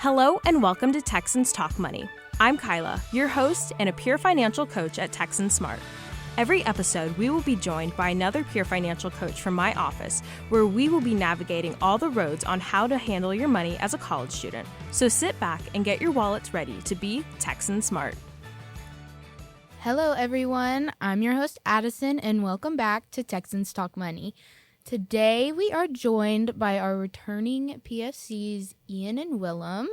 Hello and welcome to Texans Talk Money. I'm Kyla, your host and a peer financial coach at Texan Smart. Every episode, we will be joined by another peer financial coach from my office, where we will be navigating all the roads on how to handle your money as a college student. So sit back and get your wallets ready to be Texan Smart. Hello, everyone. I'm your host, Addison, and welcome back to Texans Talk Money. Today, we are joined by our returning PFCs, Ean and Willem.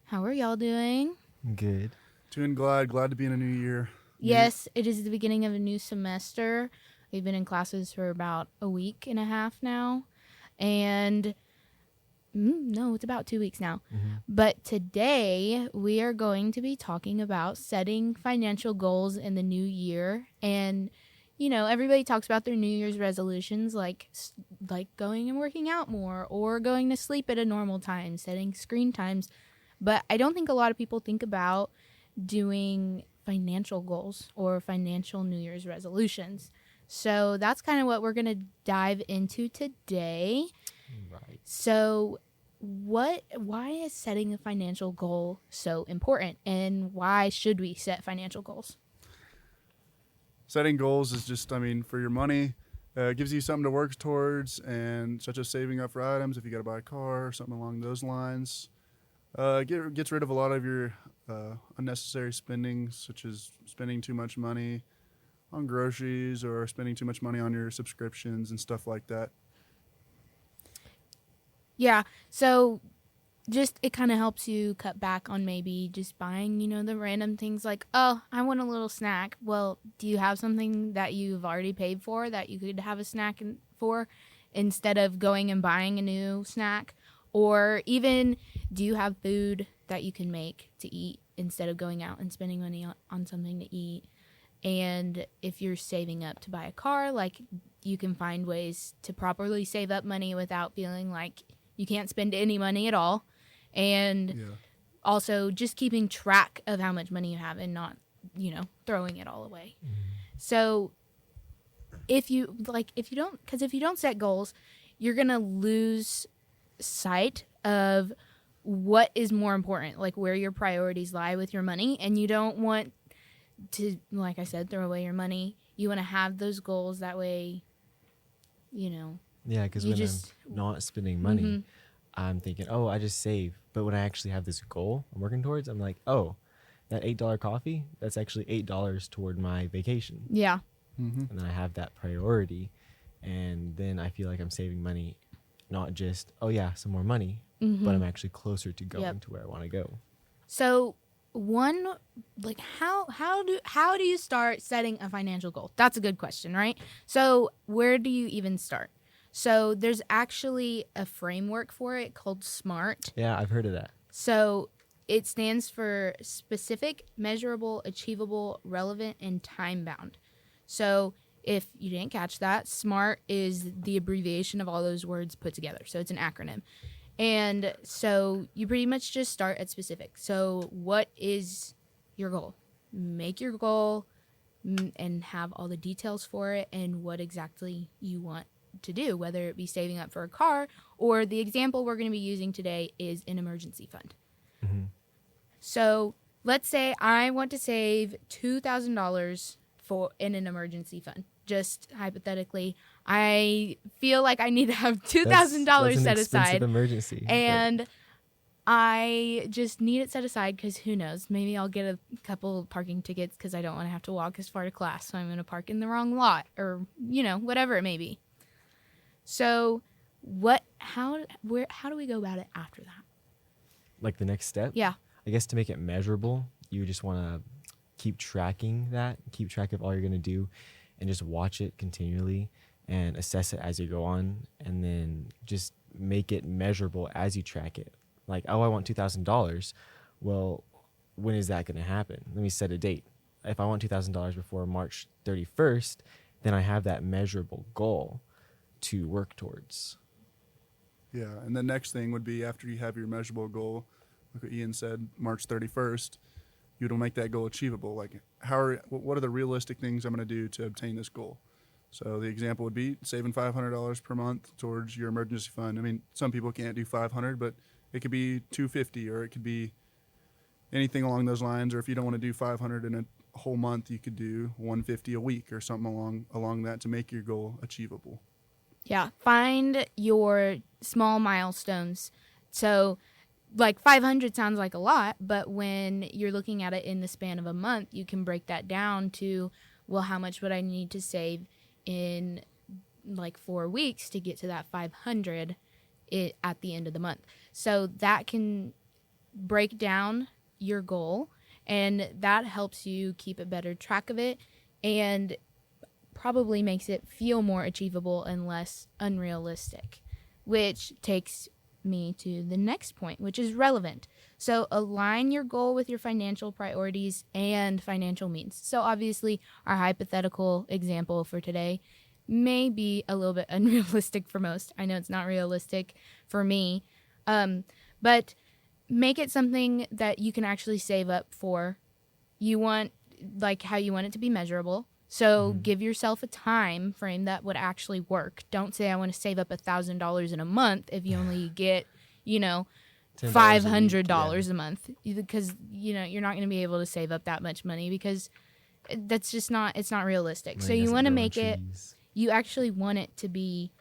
How are y'all doing? Good. Doing glad to be in a new year. Yes, it is the beginning of a new semester. We've been in classes for about a week and a half now. And no, it's about 2 weeks now. But today, we are going to be talking about setting financial goals in the new year. And you know, everybody talks about their New Year's resolutions, like going and working out more or going to sleep at a normal time, setting screen times. But I don't think a lot of people think about doing financial goals or financial New Year's resolutions. So that's kind of what we're going to dive into today. Right. So why is setting a financial goal so important, and why should we set financial goals? Setting goals is just, for your money. It gives you something to work towards, and such as saving up for items if you got to buy a car or something along those lines. Gets rid of a lot of your unnecessary spending, such as spending too much money on groceries or spending too much money on your subscriptions and stuff like that. Yeah, so just it kind of helps you cut back on maybe just buying, the random things like, oh, I want a little snack. Well, do you have something that you've already paid for that you could have a snack for instead of going and buying a new snack? Or even, do you have food that you can make to eat instead of going out and spending money on something to eat? And if you're saving up to buy a car, like, you can find ways to properly save up money without feeling like you can't spend any money at all. And also just keeping track of how much money you have and not, throwing it all away. So if you don't set goals, you're going to lose sight of what is more important, like where your priorities lie with your money. And you don't want to, like I said, throw away your money. You want to have those goals that way, Yeah, because when I'm not spending money, I'm thinking, oh, I just save. But when I actually have this goal I'm working towards, I'm like, oh, that $8 coffee, that's actually $8 toward my vacation. Yeah. And then I have that priority. And then I feel like I'm saving money, not just, oh, yeah, some more money, but I'm actually closer to going to where I want to go. So how do you start setting a financial goal? That's a good question, right? So where do you even start? So there's actually a framework for it called SMART. Yeah, I've heard of that. So it stands for specific, measurable, achievable, relevant, and time-bound. So if you didn't catch that, SMART is the abbreviation of all those words put together. So it's an acronym. And so you pretty much just start at specific. So what is your goal? Make your goal and have all the details for it and what exactly you want to do, whether it be saving up for a car, or the example we're going to be using today is an emergency fund. So let's say I want to save $2,000 in an emergency fund. Just hypothetically, I feel like I need to have $2,000 set aside. Emergency. And I just need it set aside because who knows, maybe I'll get a couple parking tickets because I don't want to have to walk as far to class, so I'm going to park in the wrong lot or, whatever it may be. So how do we go about it after that? Like the next step? Yeah. I guess to make it measurable, you just want to keep track of all you're going to do and just watch it continually and assess it as you go on, and then just make it measurable as you track it. Like, oh, I want $2,000. Well, when is that going to happen? Let me set a date. If I want $2,000 before March 31st, then I have that measurable goal to work towards. Yeah, and the next thing would be after you have your measurable goal, like what Ian said, March 31st, you'd make that goal achievable. Like, what are the realistic things I'm going to do to obtain this goal? So the example would be saving $500 per month towards your emergency fund. Some people can't do $500, but It could be 250, or it could be anything along those lines. Or if you don't want to do 500 in a whole month, you could do 150 a week or something along that to make your goal achievable. Yeah, find your small milestones. So, like 500 sounds like a lot, but when you're looking at it in the span of a month, you can break that down to, well, how much would I need to save in like 4 weeks to get to that 500 at the end of the month. So that can break down your goal, and that helps you keep a better track of it, and probably makes it feel more achievable and less unrealistic, which takes me to the next point, which is relevant. So align your goal with your financial priorities and financial means. So obviously our hypothetical example for today may be a little bit unrealistic for most. I know it's not realistic for me, but make it something that you can actually save up for. You want, like, how you want it to be measurable. So give yourself a time frame that would actually work. Don't say I want to save up $1,000 in a month if you only get, $500 a month, because you're not going to be able to save up that much money, because that's just it's not realistic. So you want to make it, you actually want it to be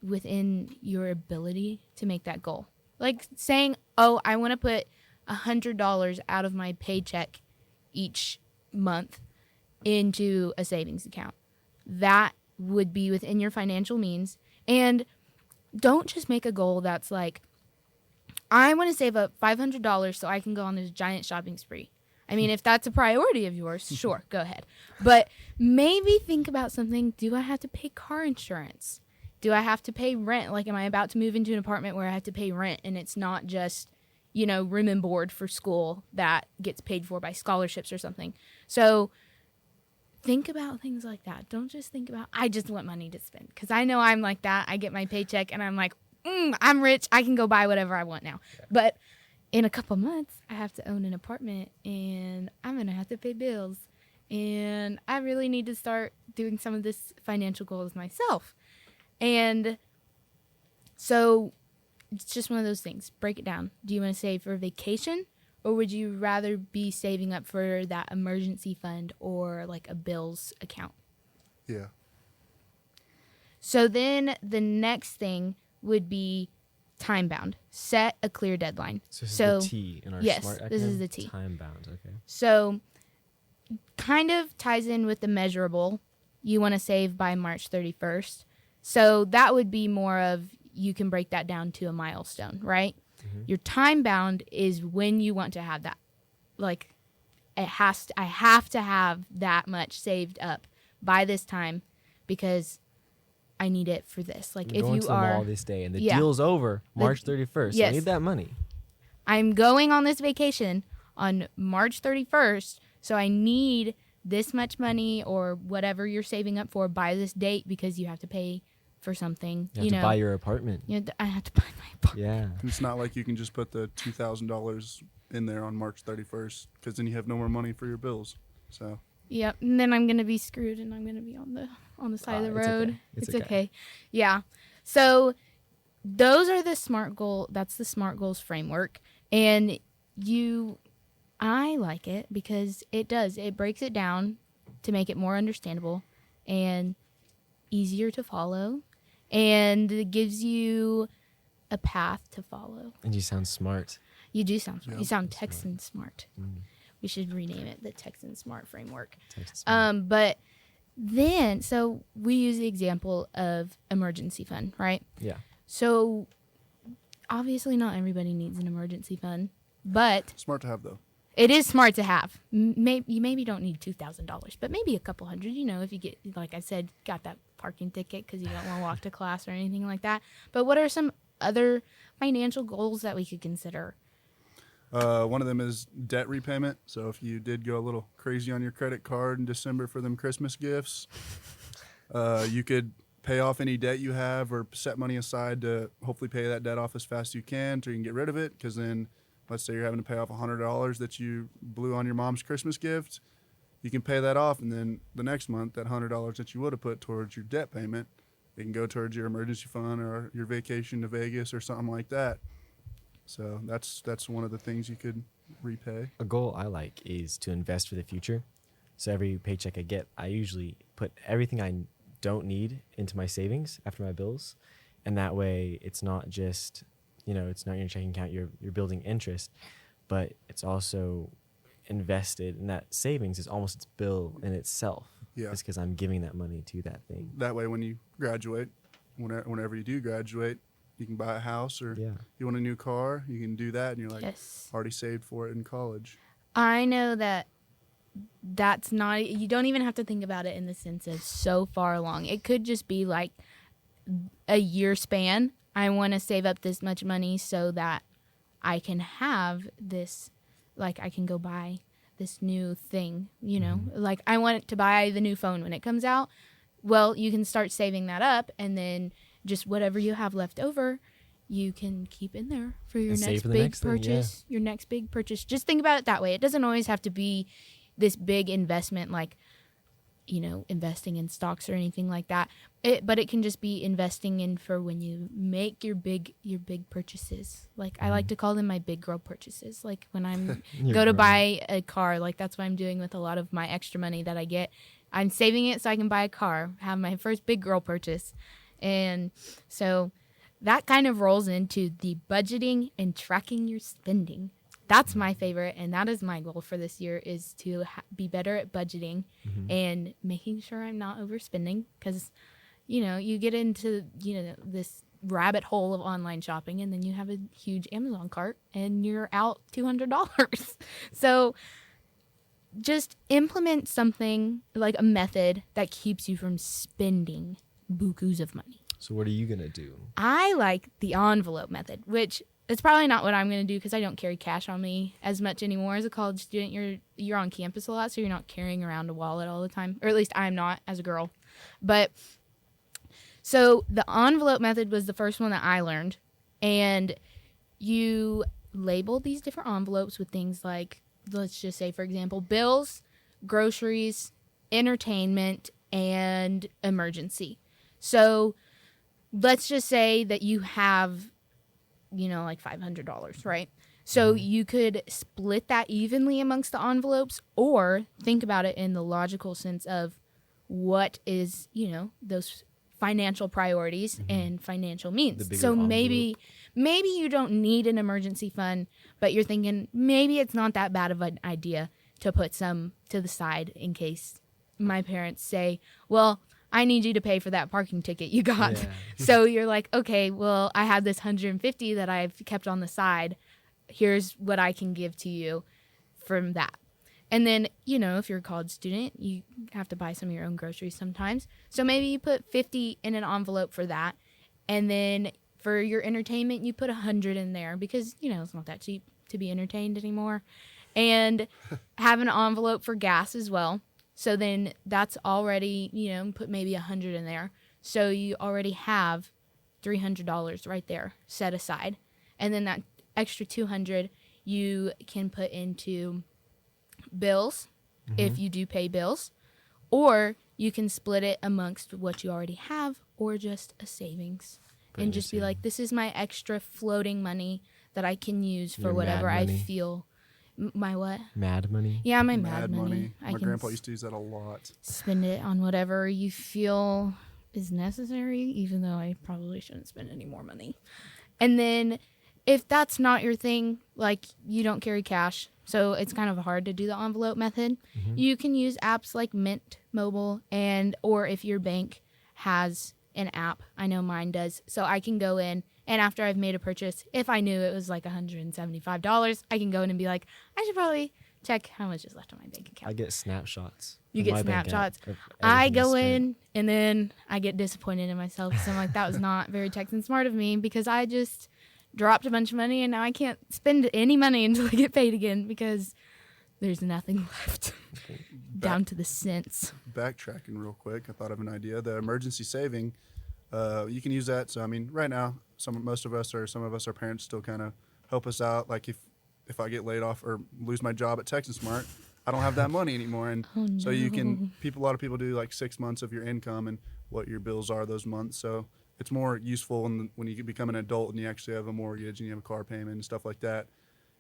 within your ability to make that goal. Like saying, oh, I want to put $100 out of my paycheck each month into a savings account. That would be within your financial means. And don't just make a goal that's like, I want to save up $500 so I can go on this giant shopping spree. I mean, if that's a priority of yours, sure, go ahead. But maybe think about something. Do I have to pay car insurance? Do I have to pay rent? Like, am I about to move into an apartment where I have to pay rent and it's not just, room and board for school that gets paid for by scholarships or something? So think about things like that. Don't just think about, I just want money to spend. Because I know I'm like that. I get my paycheck and I'm like, I'm rich. I can go buy whatever I want now. Yeah. But in a couple months, I have to own an apartment and I'm going to have to pay bills. And I really need to start doing some of this financial goals myself. And so it's just one of those things. Break it down. Do you want to save for a vacation, or would you rather be saving up for that emergency fund or like a bills account? Yeah. So then the next thing would be time bound. Set a clear deadline. So this is the T in our yes, SMART acronym? This is the T. Time bound, okay. So kind of ties in with the measurable. You want to save by March 31st. So that would be more of, you can break that down to a milestone, right? Mm-hmm. Your time bound is when you want to have that. Like, I have to have that much saved up by this time because I need it for this. Like, if you to the are mall this day and the deal's over March 31st, yes. I need that money. I'm going on this vacation on March 31st, so I need this much money or whatever you're saving up for by this date because you have to pay for something. You have to buy your apartment. I have to buy my apartment. Yeah. It's not like you can just put the $2,000 in there on March 31st, because then you have no more money for your bills. So. Yep, and then I'm gonna be screwed, and I'm gonna be on the side of the road. It's okay. Yeah. So those are the SMART goal. That's the SMART goals framework, and I like it because it breaks it down to make it more understandable and easier to follow, and it gives you a path to follow. And you sound smart. You do sound smart. Yep. You sound Texan Smart. We should rename it the Texan Smart framework. Texan Smart. But then, so we use the example of emergency fund, right? Yeah. So obviously not everybody needs an emergency fund, but Smart to have, though. it is smart to have. You maybe don't need $2,000, but maybe a couple hundred, if you get, like I said, got that parking ticket because you don't want to walk to class or anything like that. But what are some other financial goals that we could consider? One of them is debt repayment. So if you did go a little crazy on your credit card in December for them Christmas gifts, you could pay off any debt you have or set money aside to hopefully pay that debt off as fast as you can so you can get rid of it. Because then, let's say you're having to pay off $100 that you blew on your mom's Christmas gift. You can pay that off, and then the next month, that $100 that you would have put towards your debt payment, it can go towards your emergency fund or your vacation to Vegas or something like that. So that's one of the things you could repay. A goal I like is to invest for the future. So every paycheck I get, I usually put everything I don't need into my savings after my bills. And that way it's not just, it's not your checking account, you're building interest, but it's also invested, and that savings is almost its bill in itself. Yeah. It's because I'm giving that money to that thing. That way when you graduate, whenever you do graduate, you can buy a house, or you want a new car, you can do that, and you're like, Yes. already saved for it in college. I know that's not, you don't even have to think about it in the sense of so far along. It could just be like a year span. I want to save up this much money so that I can have this, like I can go buy this new thing, like I want to buy the new phone when it comes out. Well, you can start saving that up, and then just whatever you have left over, you can keep in there for your next big purchase. Your next big purchase. Just think about it that way. It doesn't always have to be this big investment, like, investing in stocks or anything like that. But it can just be investing in for when you make your big purchases. Like I like to call them my big girl purchases. Like when I'm go to buy a car, like that's what I'm doing with a lot of my extra money that I get. I'm saving it so I can buy a car, have my first big girl purchase. And so that kind of rolls into the budgeting and tracking your spending. That's my favorite, and that is my goal for this year, is to be better at budgeting and making sure I'm not overspending, because, you get into, this rabbit hole of online shopping, and then you have a huge Amazon cart, and you're out $200. So just implement something, like a method that keeps you from spending bukus of money. So what are you going to do? I like the envelope method, which it's probably not what I'm going to do because I don't carry cash on me as much anymore. As a college student, you're on campus a lot, so you're not carrying around a wallet all the time. Or at least I'm not as a girl. But so the envelope method was the first one that I learned. And you label these different envelopes with things like, let's just say, for example, bills, groceries, entertainment, and emergency. So let's just say that you have, like $500, right? So you could split that evenly amongst the envelopes, or think about it in the logical sense of what is, those financial priorities and financial means. So maybe you don't need an emergency fund, but you're thinking maybe it's not that bad of an idea to put some to the side in case my parents say, well, I need you to pay for that parking ticket you got. Yeah. So you're like, okay, well, I have this $150 that I've kept on the side. Here's what I can give to you from that. And then, if you're a college student, you have to buy some of your own groceries sometimes. So maybe you put $50 in an envelope for that. And then for your entertainment, you put $100 in there because, it's not that cheap to be entertained anymore. And have an envelope for gas as well. So then that's already, put maybe $100 in there. So you already have $300 right there set aside. And then that extra $200 you can put into bills if you do pay bills. Or you can split it amongst what you already have, or just a savings. And just be like, this is my extra floating money that I can use for whatever I feel. My what? Mad money? Yeah, my mad money. My grandpa used to use that a lot. Spend it on whatever you feel is necessary, even though I probably shouldn't spend any more money. And then if that's not your thing, like you don't carry cash, so it's kind of hard to do the envelope method, you can use apps like Mint Mobile, or if your bank has an app, I know mine does, so I can go in. And after I've made a purchase, if I knew it was like $175, I can go in and be like, I should probably check how much is left on my bank account. I get snapshots. You get snapshots. I go in and then I get disappointed in myself. So I'm like, that was not very Texan Smart of me, because I just dropped a bunch of money and now I can't spend any money until I get paid again because there's nothing left. Down to the cents. Backtracking real quick, I thought of an idea. The emergency saving, you can use that. So, right now, some of us are parents still kind of help us out. Like if I get laid off or lose my job at Texan Smart, I don't have that money anymore. And so you can, a lot of people do like 6 months of your income and what your bills are those months. So it's more useful when you become an adult and you actually have a mortgage and you have a car payment and stuff like that.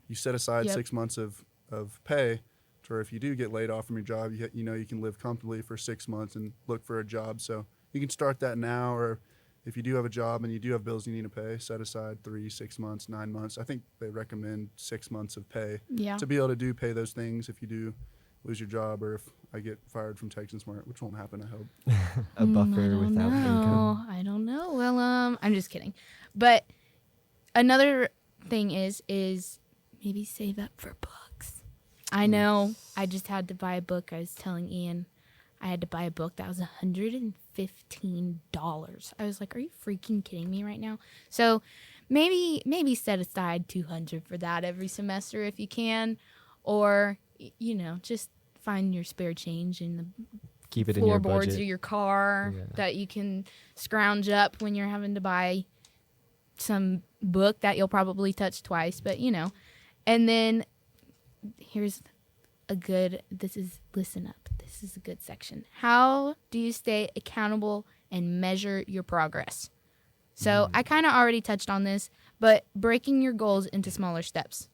You set aside Yep. 6 months of pay, to where if you do get laid off from your job, you know you can live comfortably for 6 months and look for a job. So you can start that now, or if you do have a job and you do have bills you need to pay, set aside 3, 6 months, 9 months. I think they recommend 6 months of pay Yeah. to be able to pay those things if you do lose your job, or if I get fired from Texan Smart, which won't happen, I hope. A buffer I don't without income. I don't know. Well, I'm just kidding. But another thing is maybe save up for books. I know I just had to buy a book. I was telling Ian I had to buy a book that was $115. I was like, are you freaking kidding me right now? So maybe set aside $200 for that every semester if you can, or just find your spare change in the Keep it in your floorboards budget. of your car that you can scrounge up when you're having to buy some book that you'll probably touch twice, but and then here's listen up. This is a good section. How do you stay accountable and measure your progress? So I kind of already touched on this, but breaking your goals into smaller steps.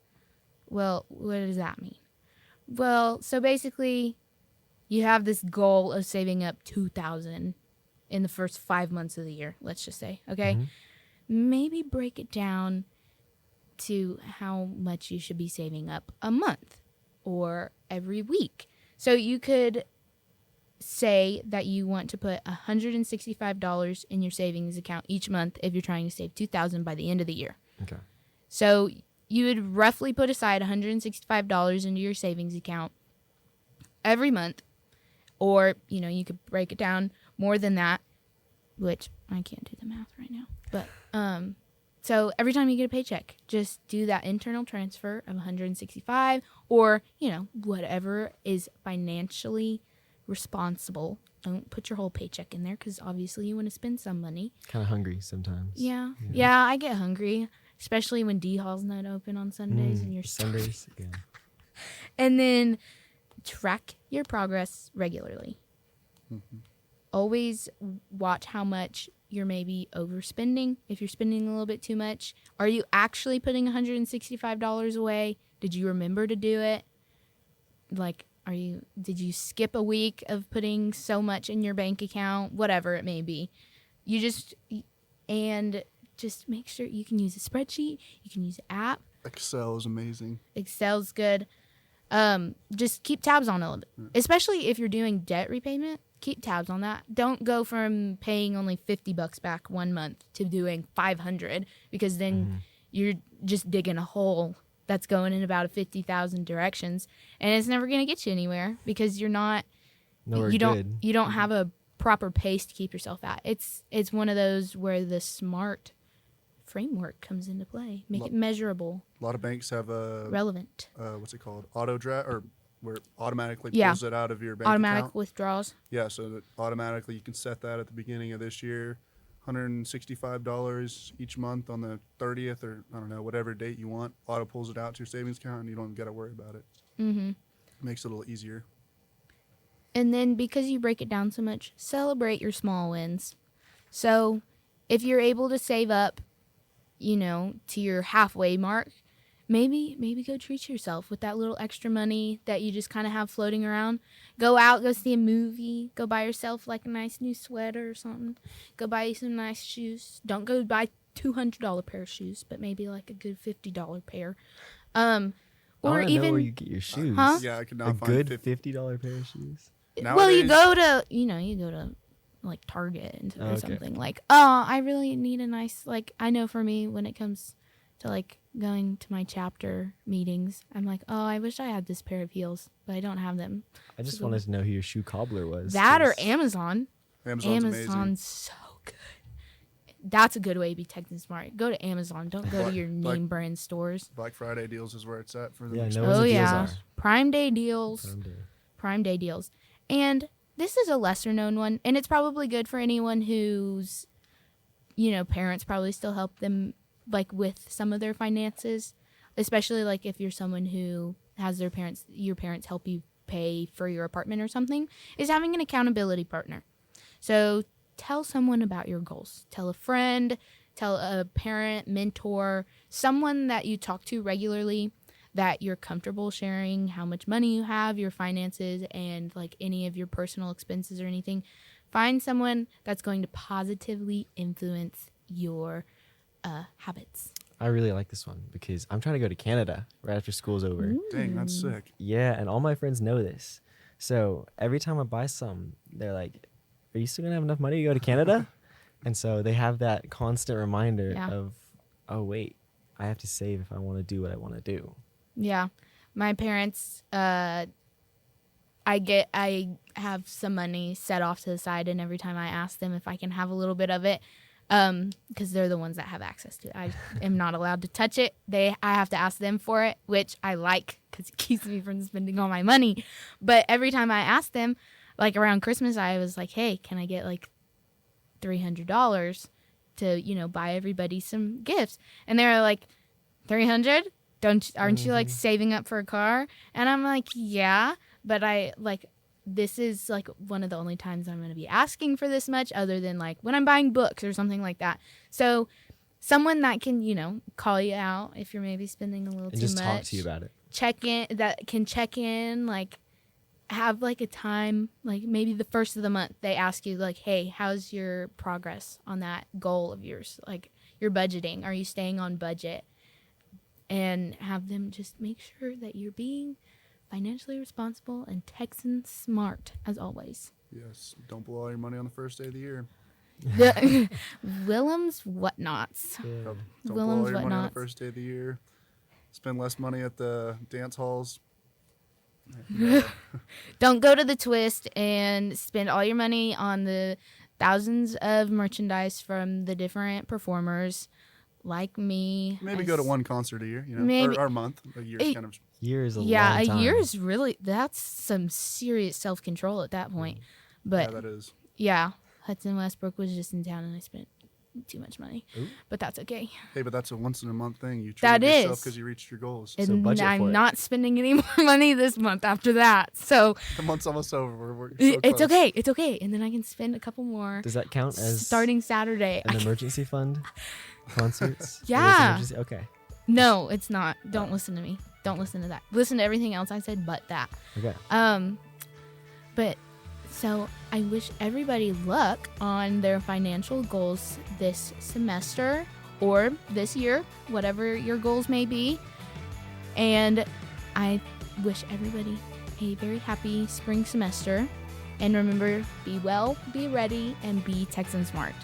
Well, what does that mean? Well, so basically you have this goal of saving up $2,000 in the first 5 months of the year, let's just say, okay? Maybe break it down to how much you should be saving up a month or every week. So you could say that you want to put $165 in your savings account each month if you're trying to save $2,000 by the end of the year. Okay. So you would roughly put aside $165 into your savings account every month, or you could break it down more than that, which I can't do the math right now. But so every time you get a paycheck, just do that internal transfer of $165, or whatever is financially responsible. Don't put your whole paycheck in there, because obviously you want to spend some money. Kind of hungry sometimes. Yeah, I get hungry, especially when D Hall's not open on Sundays and you're Sundays. Yeah. And then track your progress regularly. Always watch how much you're maybe overspending. If you're spending a little bit too much, are you actually putting $165 away? Did you remember to do it? Did you skip a week of putting so much in your bank account? Whatever it may be. Just make sure you can use a spreadsheet. You can use an app. Excel is amazing. Excel's good. Just keep tabs on it, especially if you're doing debt repayment. Keep tabs on that. Don't go from paying only $50 back 1 month to doing $500, because then you're just digging a hole that's going in about 50,000 directions, and it's never going to get you anywhere, because you don't have a proper pace to keep yourself at. It's one of those where the SMART framework comes into play. Make it measurable. A lot of banks have a relevant. What's it called? Auto draft, or where it automatically pulls it out of your bank automatic account. withdrawals. Yeah, so that automatically you can set that at the beginning of this year, $165 each month on the 30th, or I don't know, whatever date you want. Auto pulls it out to your savings account, and you don't got to worry about it. It makes it a little easier. And then because you break it down so much, celebrate your small wins. So if you're able to save up, to your halfway mark, maybe go treat yourself with that little extra money that you just kind of have floating around. Go out, go see a movie, go buy yourself like a nice new sweater or something. Go buy you some nice shoes. Don't go buy $200 pair of shoes, but maybe like a good $50 pair. Or I even know where you get your shoes. Huh? Yeah, I could not A find good $50 pair of shoes. well, you Nowadays- go to like Target or Okay. something. Like, oh, I really need a nice, I know for me when it comes to going to my chapter meetings, I'm like, oh, I wish I had this pair of heels, but I don't have them. I just wanted to know who your shoe cobbler was. That or 'cause Amazon. Amazon's amazing. Amazon's so good. That's a good way to be Texan Smart. Go to Amazon. Don't go to your name brand stores. Black Friday deals is where it's at for the Yeah, next no month. one's Oh the deals yeah, are. Prime Day deals. Prime Day deals. And this is a lesser known one, and it's probably good for anyone whose, parents probably still help them with some of their finances, especially if you're someone who has your parents help you pay for your apartment or something, is having an accountability partner. So tell someone about your goals. Tell a friend, tell a parent, mentor, someone that you talk to regularly that you're comfortable sharing how much money you have, your finances, and like any of your personal expenses or anything. Find someone that's going to positively influence your habits. I really like this one because I'm trying to go to Canada right after school's over. Dang, that's sick. Yeah, and all my friends know this. So every time I buy some, they're like, are you still going to have enough money to go to Canada? And so they have that constant reminder of, oh, wait, I have to save if I want to do what I want to do. Yeah. My parents, I have some money set off to the side, and every time I ask them if I can have a little bit of it, because they're the ones that have access to it. I am not allowed to touch it. I have to ask them for it, which I like because it keeps me from spending all my money. But every time I ask them, like around Christmas, I was like, hey, can I get like $300 to, buy everybody some gifts? And they were like, 300? Aren't you like saving up for a car? And I'm like, yeah, but this is like one of the only times I'm going to be asking for this much, other than like when I'm buying books or something like that. So someone that can, call you out if you're maybe spending a little too much. And just talk to you about it. Check in, like have like a time, like maybe the first of the month, they ask you like, hey, how's your progress on that goal of yours? Like your budgeting, are you staying on budget? And have them just make sure that you're being financially responsible and Texan smart, as always. Yes. Don't blow all your money on the first day of the year. Willem's whatnots. Yeah. Don't blow Willem's all your money on the whatnots. first day of the year. Spend less money at the dance halls. Don't go to the Twist and spend all your money on the thousands of merchandise from the different performers like me. Maybe go to one concert a year, Maybe. or a month. A year's kind of. Year is a long a time. year is really, that's some serious self-control at that point. But Yeah, that is. yeah, Hudson Westbrook was just in town and I spent too much money. Ooh. But that's okay. Hey, but that's a once in a month thing. You That treated yourself is. because you reached your goals. So And budget for I'm it. not spending any more money this month after that. So The month's almost over. We're so it's close. okay. It's okay. And then I can spend a couple more Does that count as starting Saturday. an emergency fund? Concerts? Are those Yeah. emergency? Okay. No, it's not. Don't listen to me. Don't listen to that. Listen to everything else I said but that. Okay. But so I wish everybody luck on their financial goals this semester or this year, whatever your goals may be. And I wish everybody a very happy spring semester. And remember, be well, be ready, and be Texan Smart.